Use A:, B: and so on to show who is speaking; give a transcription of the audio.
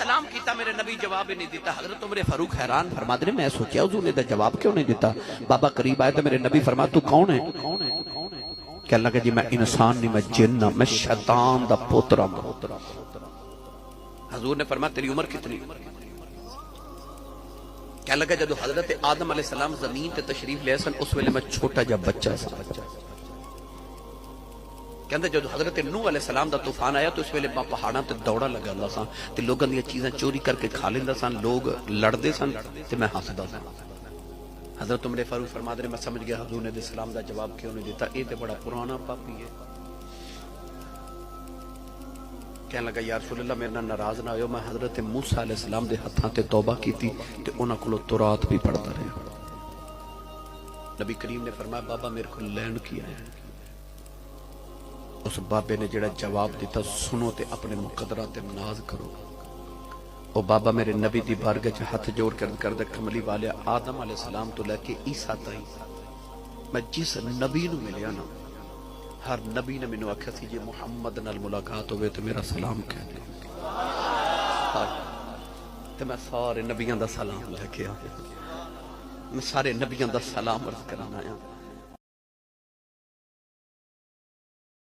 A: سلام کیتا میرے نبی جواب نہیں دیتا. حضرت عمر فاروق حیران فرما دے میں سوچیا حضور نے جواب کیوں نہیں دیتا. بابا قریب آئے تو میرے نبی فرما تو کون ہے؟ کہنے لگا جی میں انسان نہیں میں جن ہوں میں شیطان دا پوترا ہوں. حضور نے فرمایا تیری عمر کتنی؟ کہنے لگا جب حضرت آدم علیہ السلام زمین تے تشریف لے سن اس ویلے میں چھوٹا جا بچہ سا. کہندے جب حضرت نوح علیہ السلام دا طوفان آیا تو اس ویلے میں پہاڑاں تے دوڑا لگا اللہ سا تے لوگاں دی چیزاں چوری کر کے کھا لیندا سن. لوگ لڑدے سن تے میں ہسدا سا. حضرت عمر فاروق فرما دے میں سمجھ گیا حضور نے اسلام دا جواب کیوں نہیں دیتا. اے تے بڑا پرانا پاپی ہے. کہنے لگا یا رسول اللہ میرے ناراض نہ ہوئے. میں حضرت موسیٰ علیہ السلام دے ہتھاں تے توبہ کی تھی تے انہاں کولوں تورات بھی پڑھتا رہا. نبی کریم نے فرمایا بابا میرے کو لین کیا ہے. اس بابے نے جڑا جواب دیتا سنو تے اپنے مقدرات تے ناز کرو. او بابا میرے نبی دی بارگاہ چ ہاتھ جوڑ کر دے کملی والے آدم علیہ السلام تو لے کے عیسیٰ تائیں میں جس نبی نو ملیا نا ہر نبی نے مینوں آکھیا سی جے محمد نال ملاقات ہوئے تو میرا سلام کہہ دے. تے میں سارے نبیاں دا سلام لے کے آیا. میں سارے نبیاں دا سلام عرض کرنا آیا.